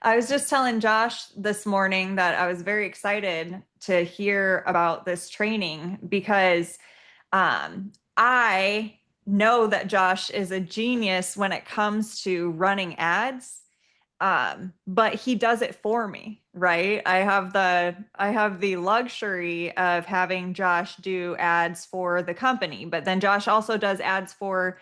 I was just telling Josh this morning that I was very excited to hear about this training because I know that Josh is a genius when it comes to running ads. But he does it for me, right? I have the luxury of having Josh do ads for the company, but then Josh also does ads for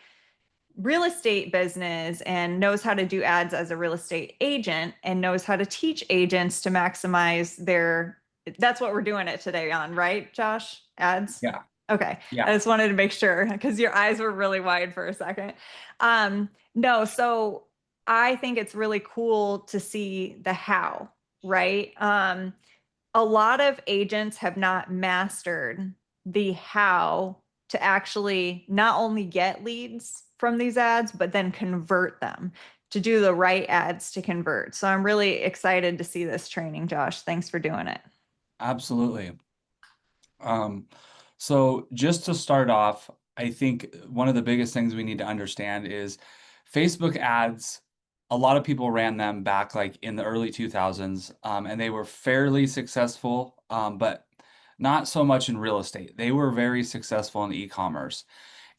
real estate business and knows how to do ads as a real estate agent and knows how to teach agents to maximize their that's what we're doing it today on, right, Josh? Ads. Yeah, Okay. I yeah, just wanted to make sure because your eyes were really wide for a second. No, so I think it's really cool to see the how, right? A lot of agents have not mastered the how to actually not only get leads from these ads, but then convert them to do the right ads to convert. So I'm really excited to see this training, Josh. Thanks for doing it. absolutely. Um, so just to start off, I think one of the biggest things we need to understand is Facebook ads. A lot of people ran them back like in the early 2000s, and they were fairly successful, but not so much in real estate. They were very successful in e-commerce.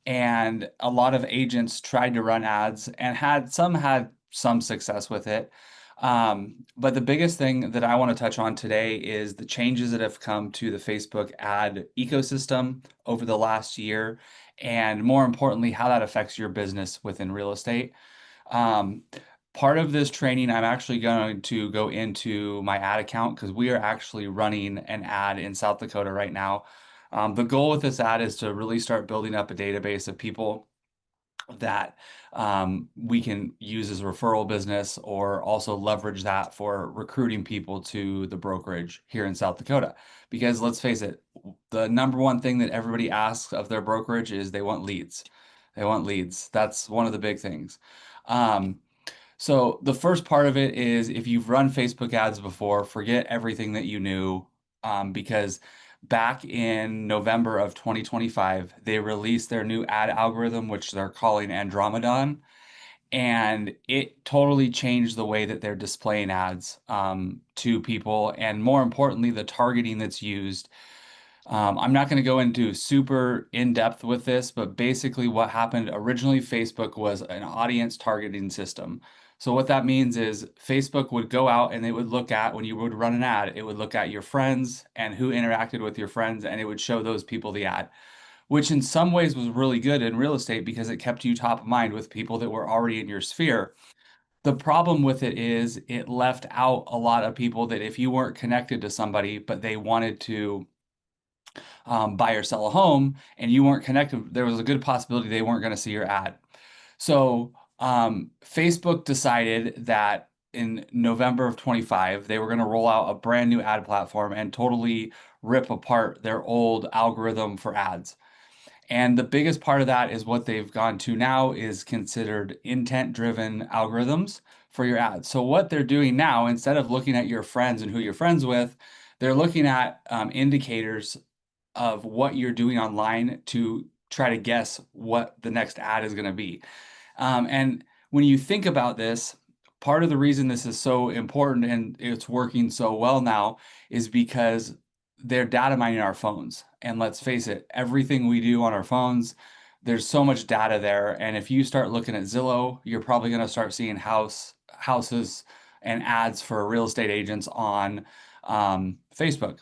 And a lot of agents tried to run ads and had some success with it. But the biggest thing that I want to touch on today is the changes that have come to the Facebook ad ecosystem over the last year, and more importantly, how that affects your business within real estate. Um, Part of this training, I'm actually going to go into my ad account because we are actually running an ad in South Dakota right now. The goal with this ad is to really start building up a database of people that we can use as a referral business or also leverage that for recruiting people to the brokerage here in South Dakota. Because let's face it, the number one thing that everybody asks of their brokerage is they want leads. They want leads. That's one of the big things. Um, so the first part of it is if you've run Facebook ads before, forget everything that you knew, because back in November of 2025, they released their new ad algorithm, which they're calling Andromedon, and it totally changed the way that they're displaying ads to people, and more importantly, the targeting that's used. I'm not going to go into super in depth with this, but basically, what happened originally, Facebook was an audience targeting system. So, what that means is Facebook would go out and it would look at when you would run an ad, it would look at your friends and who interacted with your friends, and it would show those people the ad, which in some ways was really good in real estate because it kept you top of mind with people that were already in your sphere. The problem with it is it left out a lot of people that if you weren't connected to somebody, but they wanted to buy or sell a home and you weren't connected, there was a good possibility they weren't going to see your ad. So Facebook decided that in November of 25, they were going to roll out a brand new ad platform and totally rip apart their old algorithm for ads. And the biggest part of that is what they've gone to now is considered intent-driven algorithms for your ads. So what they're doing now, instead of looking at your friends and who you're friends with, they're looking at indicators of what you're doing online to try to guess what the next ad is going to be. And when you think about this, part of the reason this is so important and it's working so well now is because they're data mining our phones. And let's face it, everything we do on our phones, there's so much data there. And if you start looking at Zillow, you're probably going to start seeing houses and ads for real estate agents on Facebook.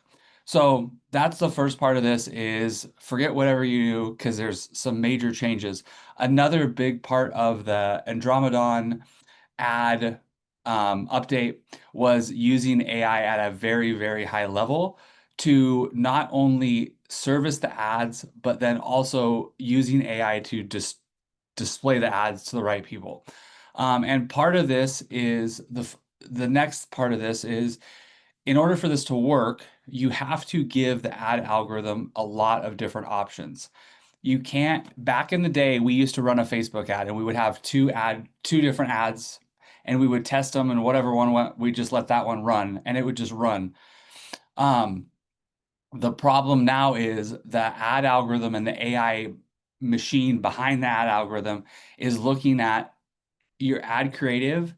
So that's the first part of this is forget whatever you knew because there's some major changes. Another big part of the Andromedon ad update was using AI at a very, very high level to not only service the ads, but then also using AI to display the ads to the right people. And part of this is the next part of this is in order for this to work, you have to give the ad algorithm a lot of different options. You can't, back in the day, we used to run a Facebook ad and we would have two different ads and we would test them and whatever one went, we just let that one run and it would just run. Um, the problem now is the ad algorithm and the AI machine behind the ad algorithm is looking at your ad creative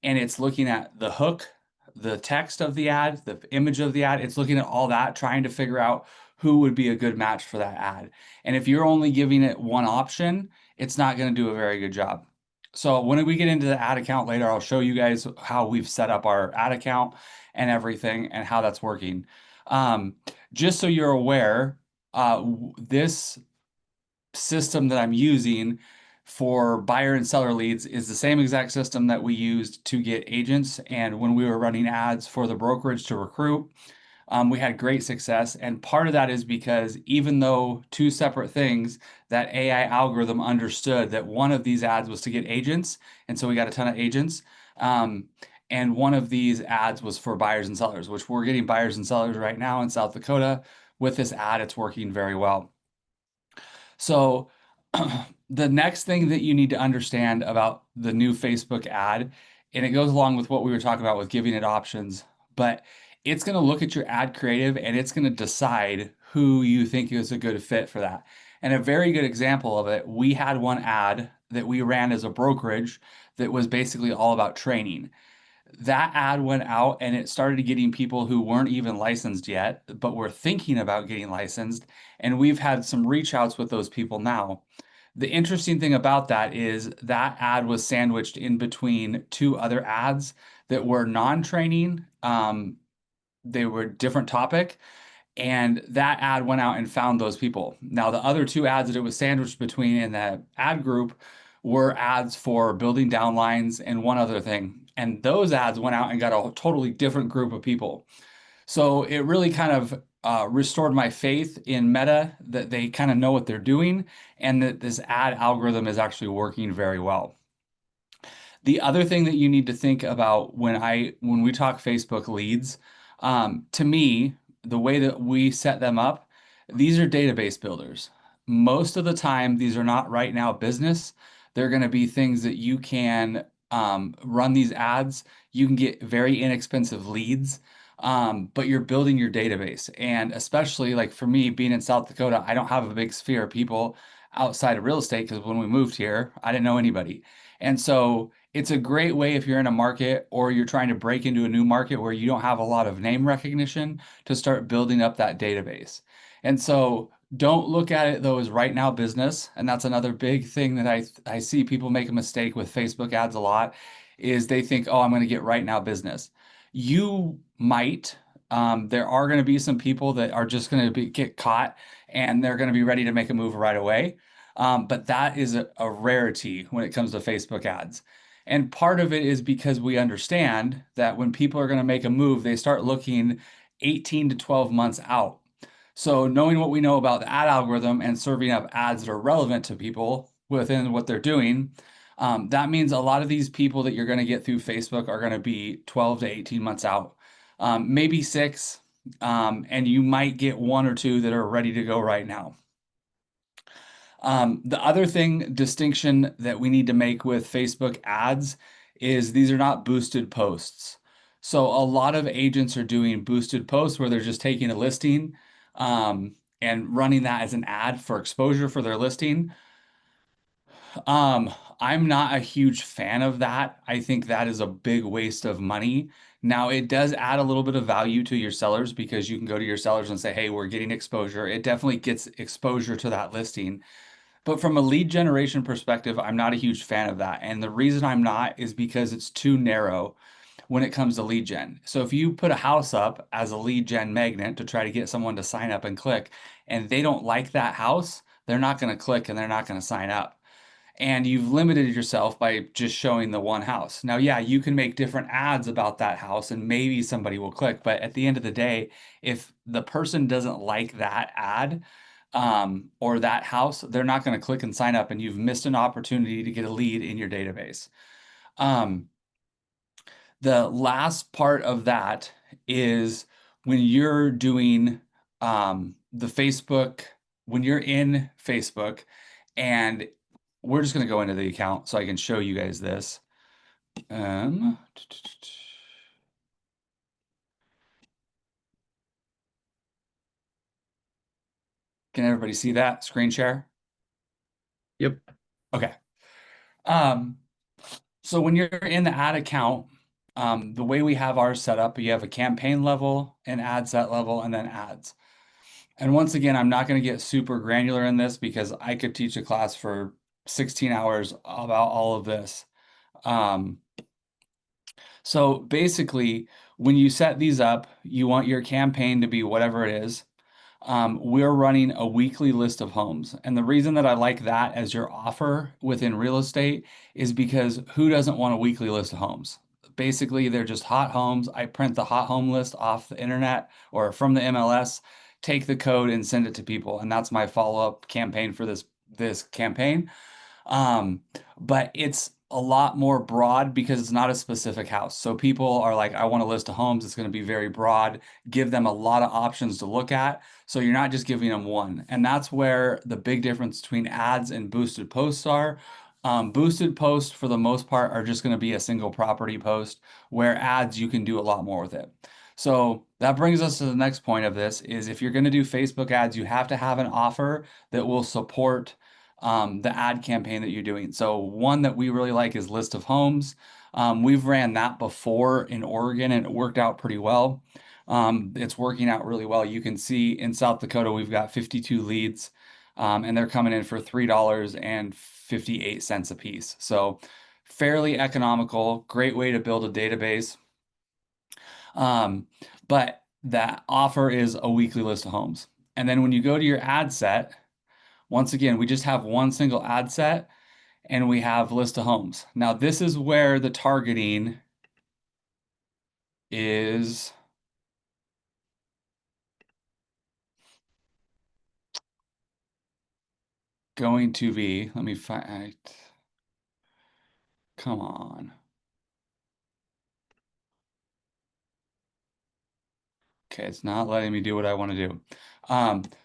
and it's looking at the hook, the text of the ad, the image of the ad. It's looking at all that, trying to figure out who would be a good match for that ad. And if you're only giving it one option, it's not going to do a very good job. So when we get into the ad account later, I'll show you guys how we've set up our ad account and everything and how that's working. Um, just so you're aware, this system that I'm using for buyer and seller leads is the same exact system that we used to get agents. And when we were running ads for the brokerage to recruit, we had great success. And part of that is because even though two separate things, that AI algorithm understood that one of these ads was to get agents. And so we got a ton of agents. Um, and one of these ads was for buyers and sellers, which we're getting buyers and sellers right now in South Dakota. With this ad, it's working very well. So the next thing that you need to understand about the new Facebook ad, and it goes along with what we were talking about with giving it options, but it's going to look at your ad creative and it's going to decide who you think is a good fit for that. And a very good example of it, we had one ad that we ran as a brokerage that was basically all about training. That ad went out and it started getting people who weren't even licensed yet, but were thinking about getting licensed. And we've had some reach outs with those people now. The interesting thing about that is that ad was sandwiched in between two other ads that were non-training. They were different topic, and that ad went out and found those people. Now, the other two ads that it was sandwiched between in that ad group were ads for building downlines and one other thing. And those ads went out and got a totally different group of people. So it really kind of restored my faith in Meta that they kind of know what they're doing and that this ad algorithm is actually working very well. The other thing that you need to think about when we talk Facebook leads, to me, the way that we set them up, these are database builders. Most of the time, these are not right now business. They're going to be things that you can run these ads. You can get very inexpensive leads, but you're building your database. And especially like for me, being in South Dakota, I don't have a big sphere of people outside of real estate because when we moved here, I didn't know anybody. And so it's a great way if you're in a market or you're trying to break into a new market where you don't have a lot of name recognition to start building up that database. And so don't look at it though as right now business. And that's another big thing that I see people make a mistake with Facebook ads a lot is they think, oh, I'm going to get right now business. You might. There are going to be some people that are just going to get caught and they're going to be ready to make a move right away. But that is a rarity when it comes to Facebook ads. And part of it is because we understand that when people are going to make a move, they start looking 18 to 12 months out. So, knowing what we know about the ad algorithm and serving up ads that are relevant to people within what they're doing, that means a lot of these people that you're going to get through Facebook are going to be 12 to 18 months out, maybe six, and you might get one or two that are ready to go right now. The other distinction that we need to make with Facebook ads is these are not boosted posts. So a lot of agents are doing boosted posts where they're just taking a listing and running that as an ad for exposure for their listing. I'm not a huge fan of that. I think that is a big waste of money. Now, it does add a little bit of value to your sellers because you can go to your sellers and say, hey, we're getting exposure. It definitely gets exposure to that listing. But from a lead generation perspective, I'm not a huge fan of that. And the reason I'm not is because it's too narrow when it comes to lead gen. So if you put a house up as a lead gen magnet to try to get someone to sign up and click, and they don't like that house, they're not going to click and they're not going to sign up. And you've limited yourself by just showing the one house. Now, yeah, you can make different ads about that house and maybe somebody will click. But at the end of the day, if the person doesn't like that ad, or that house, they're not going to click and sign up, and you've missed an opportunity to get a lead in your database. Um, the last part of that is when you're doing the Facebook, when you're in Facebook, and we're just going to go into the account so I can show you guys this. Um, can everybody see that screen share? Yep. Okay. Um, So when you're in the ad account, the way we have ours set up, you have a campaign level, an ad set level, and then ads. And once again, I'm not going to get super granular in this because I could teach a class for 16 hours about all of this. Um, so basically, when you set these up, you want your campaign to be whatever it is. We're running a weekly list of homes. And the reason that I like that as your offer within real estate is because who doesn't want a weekly list of homes? Basically, they're just hot homes. I print the hot home list off the internet or from the MLS, take the code and send it to people. And that's my follow-up campaign for this campaign. Um, but it's a lot more broad because it's not a specific house. So people are like, I want a list of homes. It's going to be very broad, give them a lot of options to look at. So you're not just giving them one. And that's where the big difference between ads and boosted posts are. Boosted posts, for the most part, are just going to be a single property post, where ads, you can do a lot more with it. So that brings us to the next point of this is if you're going to do Facebook ads, you have to have an offer that will support the ad campaign that you're doing. So one that we really like is list of homes. We've ran that before in Oregon and it worked out pretty well. It's working out really well. You can see in South Dakota, we've got 52 leads, and they're coming in for $3.58 a piece. So fairly economical, great way to build a database. Um, but that offer is a weekly list of homes. And then when you go to your ad set, once again, we just have one single ad set and we have list of homes. Now, this is where the targeting is going to be. Let me find, come on. Okay, it's not letting me do what I want to do.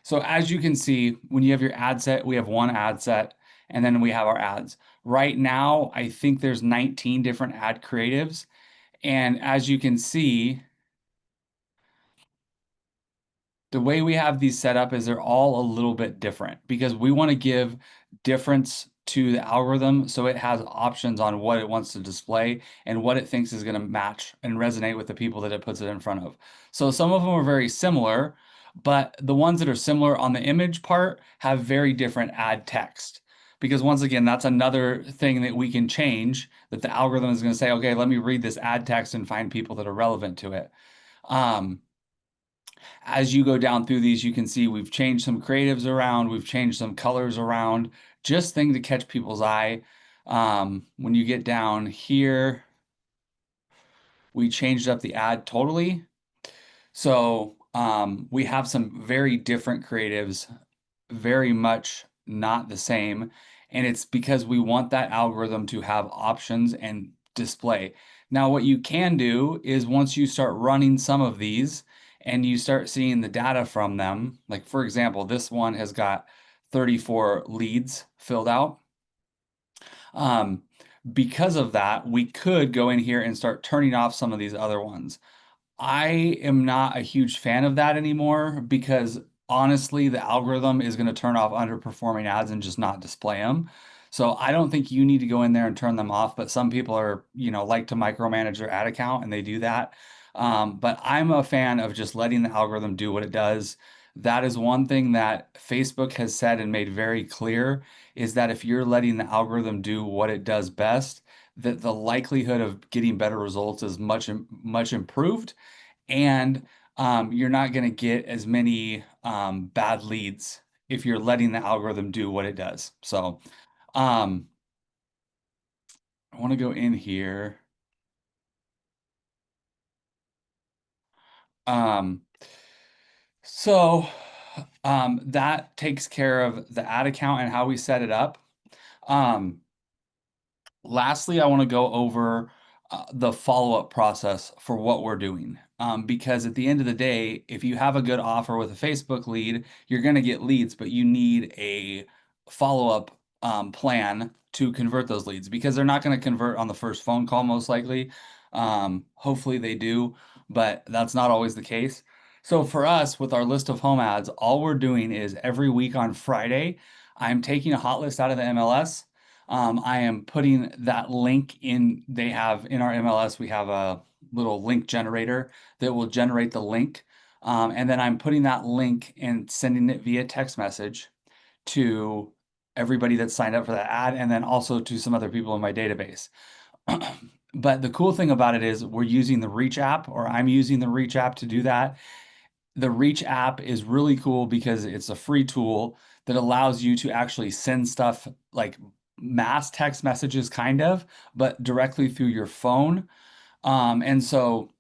So as you can see, when you have your ad set, we have one ad set, and then we have our ads. Right now, I think there's 19 different ad creatives. And as you can see, the way we have these set up is they're all a little bit different because we want to give difference to the algorithm so it has options on what it wants to display and what it thinks is going to match and resonate with the people that it puts it in front of. So some of them are very similar, but the ones that are similar on the image part have very different ad text. Because once again, that's another thing that we can change that the algorithm is going to say, okay, let me read this ad text and find people that are relevant to it. Um, as you go down through these, you can see we've changed some creatives around, we've changed some colors around, just thing to catch people's eye. When you get down here, we changed up the ad totally. So we have some very different creatives, very much not the same. And it's because we want that algorithm to have options and display. Now, what you can do is once you start running some of these and you start seeing the data from them, like for example, this one has got 34 leads filled out. Um, because of that, we could go in here and start turning off some of these other ones. I am not a huge fan of that anymore because honestly, the algorithm is going to turn off underperforming ads and just not display them. So I don't think you need to go in there and turn them off, but some people are, like to micromanage their ad account and they do that. But I'm a fan of just letting the algorithm do what it does. That is one thing that Facebook has said and made very clear is that if you're letting the algorithm do what it does best, that the likelihood of getting better results is much improved, and you're not going to get as many bad leads if you're letting the algorithm do what it does. So um, I want to go in here. Um, so that takes care of the ad account and how we set it up. Um, Lastly, I want to go over the follow-up process for what we're doing. Because at the end of the day, if you have a good offer with a Facebook lead, you're going to get leads, but you need a follow-up plan to convert those leads because they're not going to convert on the first phone call, most likely. Hopefully they do, but that's not always the case. So for us, with our list of home ads, all we're doing is every week on Friday, I'm taking a hot list out of the MLS. I am putting that link in. They have in our MLS, we have a little link generator that will generate the link. And then I'm putting that link and sending it via text message to everybody that signed up for that ad, and then also to some other people in my database. But the cool thing about it is we're using the Reach app, or I'm using the Reach app to do that. The Reach app is really cool because it's a free tool that allows you to actually send stuff like mass text messages, kind of, but directly through your phone. And so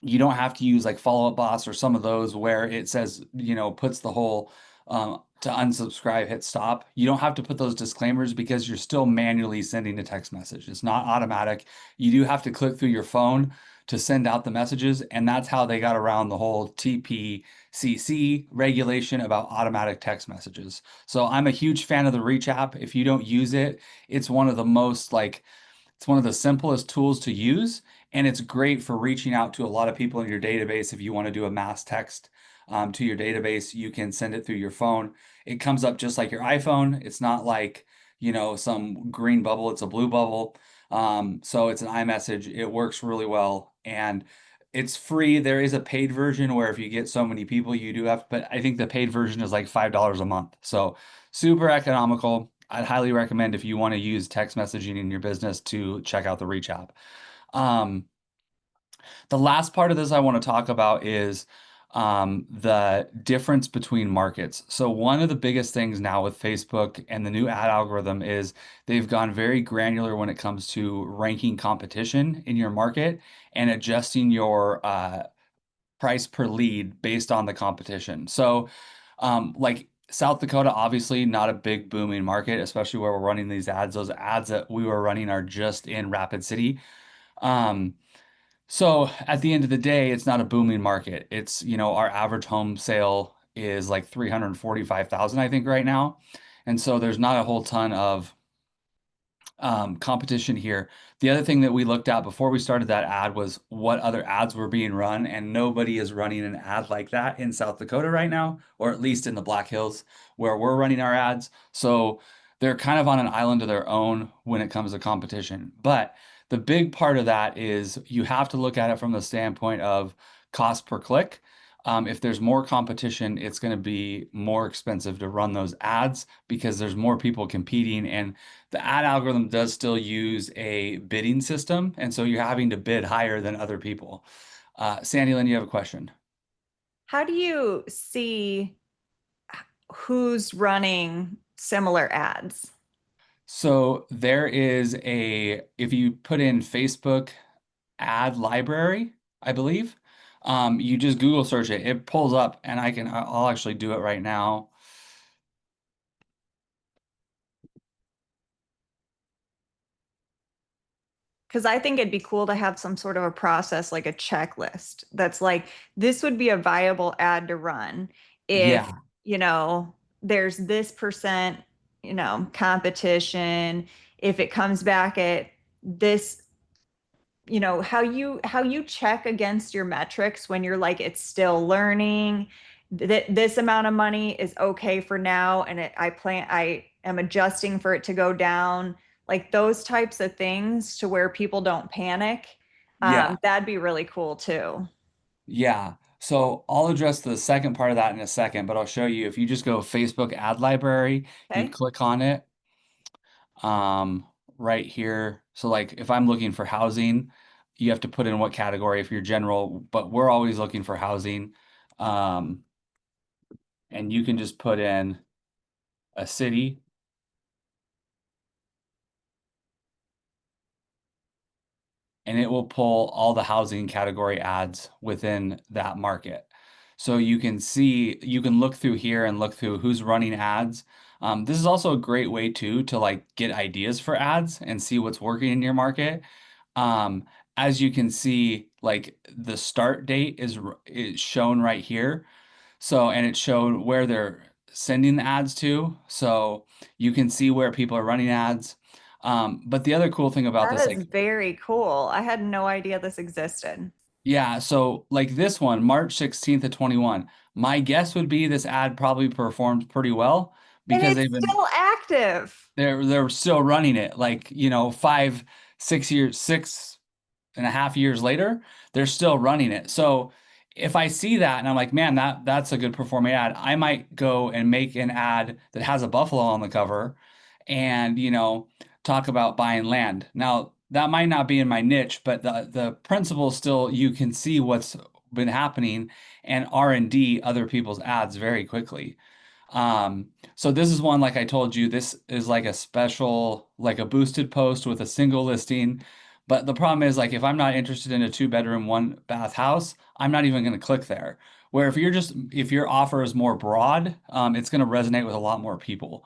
you don't have to use like follow up boss or some of those where it says, puts the whole to unsubscribe, hit stop. You don't have to put those disclaimers because you're still manually sending a text message. It's not automatic. You do have to click through your phone to send out the messages. And that's how they got around the whole TPCC regulation about automatic text messages. So I'm a huge fan of the Reach app. If you don't use it, it's one of the most like, it's one of the simplest tools to use, and it's great for reaching out to a lot of people in your database. If you want to do a mass text to your database, you can send it through your phone. It comes up just like your iPhone. It's not like, some green bubble, it's a blue bubble. So it's an iMessage. It works really well, and it's free. There is a paid version where if you get so many people, you do have, but I think the paid version is like $5 a month. So super economical. I'd highly recommend if you want to use text messaging in your business to check out the Reach app. Um, the last part of this I want to talk about is the difference between markets. So one of the biggest things now with Facebook and the new ad algorithm is they've gone very granular when it comes to ranking competition in your market and adjusting your price per lead based on the competition. So, like South Dakota, obviously not a big booming market, especially where we're running these ads. Those ads that we were running are just in Rapid City. Um, so at the end of the day, it's not a booming market. It's, our average home sale is like 345,000, I think, right now. And so there's not a whole ton of competition here. The other thing that we looked at before we started that ad was what other ads were being run, and nobody is running an ad like that in South Dakota right now, or at least in the Black Hills where we're running our ads. So they're kind of on an island of their own when it comes to competition. But the big part of that is you have to look at it from the standpoint of cost per click. If there's more competition, it's going to be more expensive to run those ads because there's more people competing, and the ad algorithm does still use a bidding system, and so you're having to bid higher than other people. Sandy Lynn, you have a question. How do you see who's running similar ads? So there is if you put in Facebook ad library, I believe, you just Google search it, it pulls up, and I'll actually do it right now. Because I think it'd be cool to have some sort of a process, like a checklist that's like, this would be a viable ad to run if, Yeah, you know, there's this percent, competition. If it comes back at this, how you check against your metrics when you're like, it's still learning. This amount of money is okay for now, and I am adjusting for it to go down, like those types of things to where people don't panic. yeah, That'd be really cool too. yeah. So I'll address the second part of that in a second, but I'll show you if you just go Facebook ad library, you Okay. click on it um, right here. So like if I'm looking for housing, you have to put in what category if you're general, but we're always looking for housing. Um, and you can just put in a city, and it will pull all the housing category ads within that market. So you can see, you can look through here and look through who's running ads. This is also a great way too to like get ideas for ads and see what's working in your market. Um, as you can see, like the start date is shown right here. So, and it's shown where they're sending the ads to. So you can see where people are running ads. But the other cool thing about That this, is like, very cool. I had no idea this existed. yeah, so like this one, March 16th of 21, my guess would be this ad probably performed pretty well, And because it's they've been still active. they're still running it like, 5, 6 years, 6.5 years later, they're still running it. So if I see that and I'm like, man, that's a good performing ad, I might go and make an ad that has a buffalo on the cover and, talk about buying land. Now, that might not be in my niche, but the principle still, you can see what's been happening and R&D other people's ads very quickly. So this is one, like I told you, this is like a special, like a boosted post with a single listing. But the problem is, like, if I'm not interested in a 2 bedroom, 1 bath house, I'm not even going to click there. Where if your offer is more broad, it's going to resonate with a lot more people.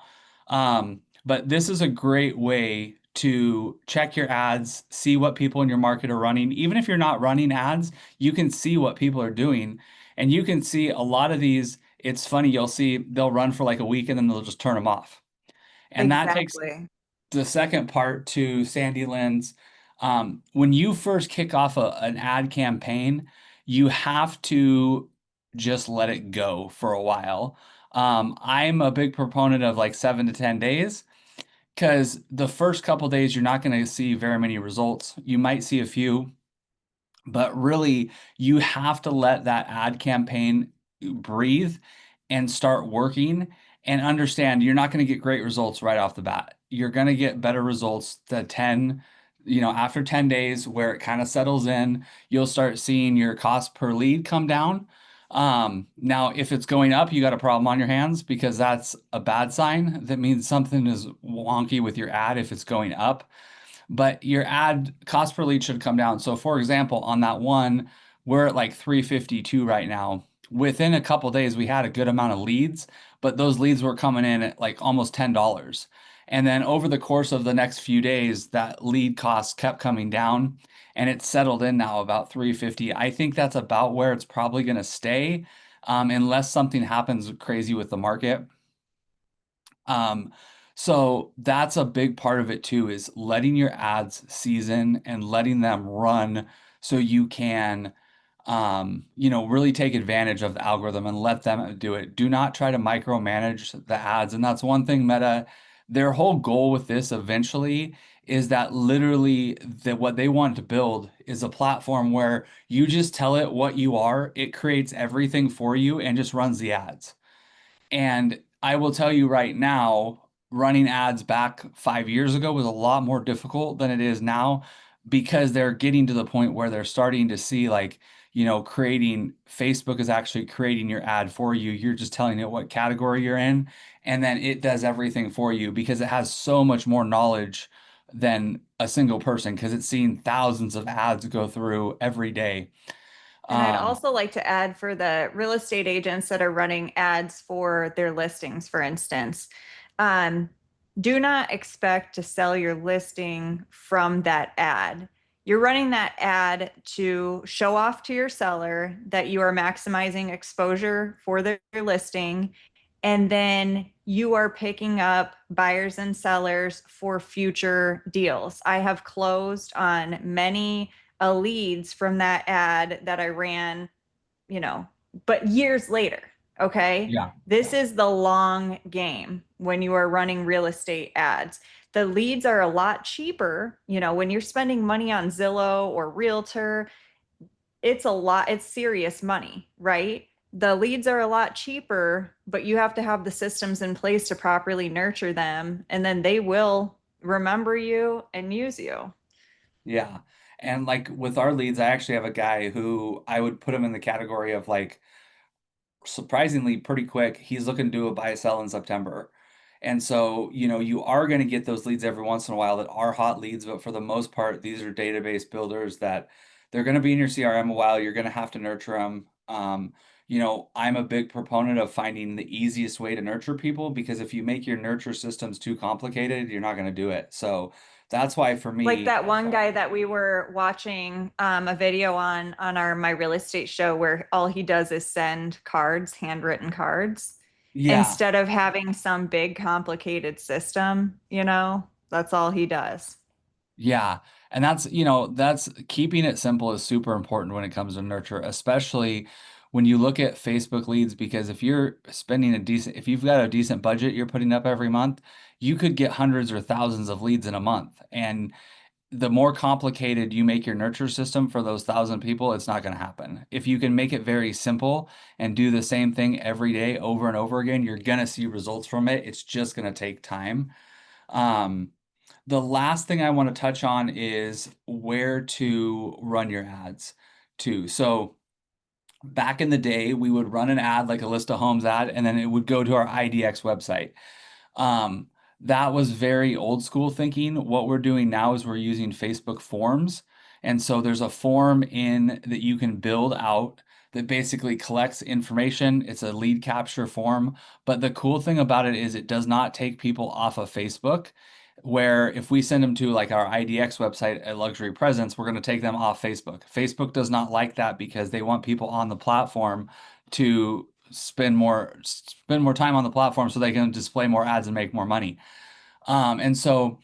But this is a great way to check your ads, see what people in your market are running. Even if you're not running ads, you can see what people are doing. And you can see a lot of these. It's funny, you'll see they'll run for like a week and then they'll just turn them off. And that takes Exactly. the second part to Sandy Lynn's. When you first kick off an ad campaign, you have to just let it go for a while. I'm a big proponent of like 7 to 10 days because the first couple days you're not going to see very many results. You might see a few, but really, you have to let that ad campaign breathe and start working and understand you're not going to get great results right off the bat. You're going to get better results after 10 days where it kind of settles in, you'll start seeing your cost per lead come down. Now, if it's going up, you got a problem on your hands because that's a bad sign. That means something is wonky with your ad if it's going up, but your ad cost per lead should come down. So for example, on that one, we're at like 352 right now. Within a couple days, we had a good amount of leads, but those leads were coming in at like almost $10. And then over the course of the next few days, that lead cost kept coming down and it's settled in now about 350. I think that's about where it's probably going to stay, unless something happens crazy with the market. Um, so that's a big part of it too, is letting your ads season and letting them run so you can, really take advantage of the algorithm and let them do it. Do not try to micromanage the ads. And that's one thing Meta, their whole goal with this eventually is that literally that what they want to build is a platform where you just tell it what you are, it creates everything for you and just runs the ads. And I will tell you right now, running ads back 5 years ago was a lot more difficult than it is now because they're getting to the point where they're starting to see like, creating Facebook is actually creating your ad for you. You're just telling it what category you're in, and then it does everything for you because it has so much more knowledge than a single person because it's seeing thousands of ads go through every day. And I'd Um, also like to add for the real estate agents that are running ads for their listings, for instance, um, do not expect to sell your listing from that ad. You're running that ad to show off to your seller that you are maximizing exposure for their listing. And then you are picking up buyers and sellers for future deals. I have closed on many leads from that ad that I ran, you know, but years later. Okay. yeah. This is the long game when you are running real estate ads. The leads are a lot cheaper. When you're spending money on Zillow or Realtor, it's serious money, right? The leads are a lot cheaper, but you have to have the systems in place to properly nurture them, and then they will remember you and use you. Yeah. And like with our leads, I actually have a guy who I would put him in the category of like surprisingly pretty quick. He's looking to do a buy sell in September. And so, you are going to get those leads every once in a while that are hot leads, but for the most part, these are database builders that they're going to be in your CRM a while. You're going to have to nurture them. I'm a big proponent of finding the easiest way to nurture people because if you make your nurture systems too complicated, you're not going to do it. So that's why for Like me, that one guy that we were watching a video on our My Real Estate show where all he does is send cards, handwritten cards, yeah. instead of having some big complicated system, that's all he does. Yeah. And that's keeping it simple is super important when it comes to nurture, especially when you look at Facebook leads, because if you're spending if you've got a decent budget you're putting up every month, you could get hundreds or thousands of leads in a month. And the more complicated you make your nurture system for those 1,000 people, it's not going to happen. If you can make it very simple and do the same thing every day over and over again, you're going to see results from it. It's just going to take time. Um, the last thing I want to touch on is where to run your ads too. So back in the day, we would run an ad like a list of homes ad, and then it would go to our IDX website. Um, that was very old school thinking. What we're doing now is we're using Facebook forms. And so there's a form in that you can build out that basically collects information. It's a lead capture form. But the cool thing about it is it does not take people off of Facebook. Where if we send them to like our IDX website at Luxury Presence, we're going to take them off Facebook. Facebook does not like that because they want people on the platform to spend more time on the platform so they can display more ads and make more money. And so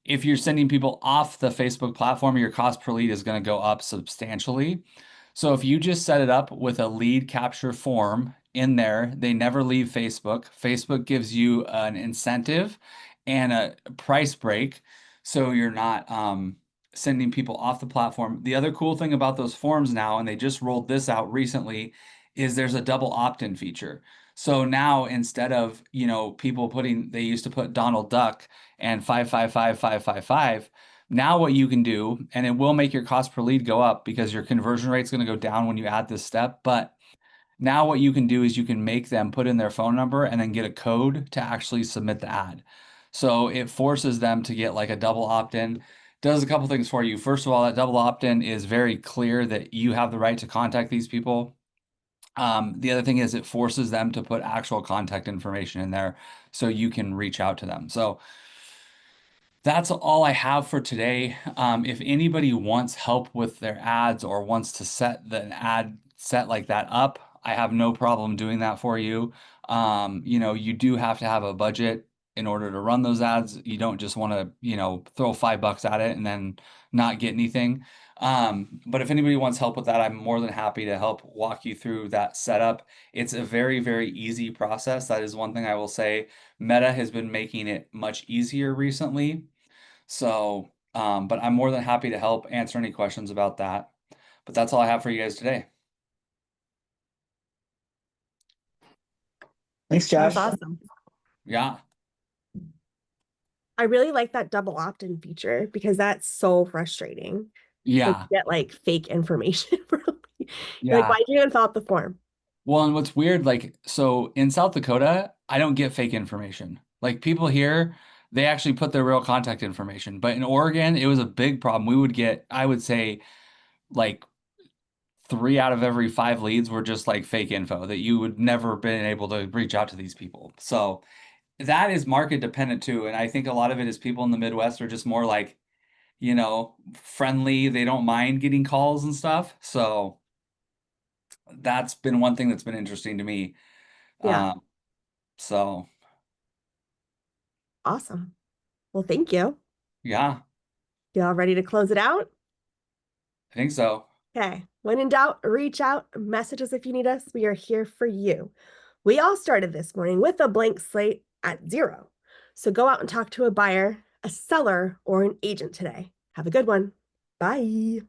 if you're sending people off the Facebook platform, your cost per lead is going to go up substantially. So if you just set it up with a lead capture form in there, they never leave Facebook. Facebook gives you an incentive and a price break, so you're not sending people off the platform. The other cool thing about those forms now, and they just rolled this out recently, is there's a double opt-in feature. So now instead of, people they used to put Donald Duck and 555 555. Now what you can do, and it will make your cost per lead go up because your conversion rate is going to go down when you add this step. But now what you can do is you can make them put in their phone number and then get a code to actually submit the ad. So it forces them to get like a double opt-in. Does a couple things for you. First of all, that double opt-in is very clear that you have the right to contact these people. The other thing is it forces them to put actual contact information in there so you can reach out to them. So that's all I have for today. If anybody wants help with their ads or wants to set the ad set like that up, I have no problem doing that for you. You do have to have a budget in order to run those ads. You don't just want to, throw $5 at it and then not get anything. But if anybody wants help with that, I'm more than happy to help walk you through that setup. It's a very, very easy process. That is one thing I will say. Meta has been making it much easier recently. So, but I'm more than happy to help answer any questions about that. But that's all I have for you guys today. Thanks, That was Josh. awesome. Yeah. I really like that double opt-in feature because that's so frustrating. Like Yeah. you get like fake information from you're like, Yeah. why did you even fill out the form? Well, and what's weird, like, so in South Dakota, I don't get fake information. Like people here, they actually put their real contact information. But in Oregon, it was a big problem. We would get, I would say, like 3 out of every 5 leads were just like fake info that you would never been able to reach out to these people. So that is market dependent too. And I think a lot of it is people in the Midwest are just more like, friendly. They don't mind getting calls and stuff. So that's been one thing that's been interesting to me. Yeah. Um, so Awesome. Well, thank you. yeah, Y'all ready to close it out? I think so. Okay. When in doubt, reach out, message us if you need us. We are here for you. We all started this morning with a blank slate at 0. So go out and talk to a buyer, a seller, or an agent today. Have a good one. Bye.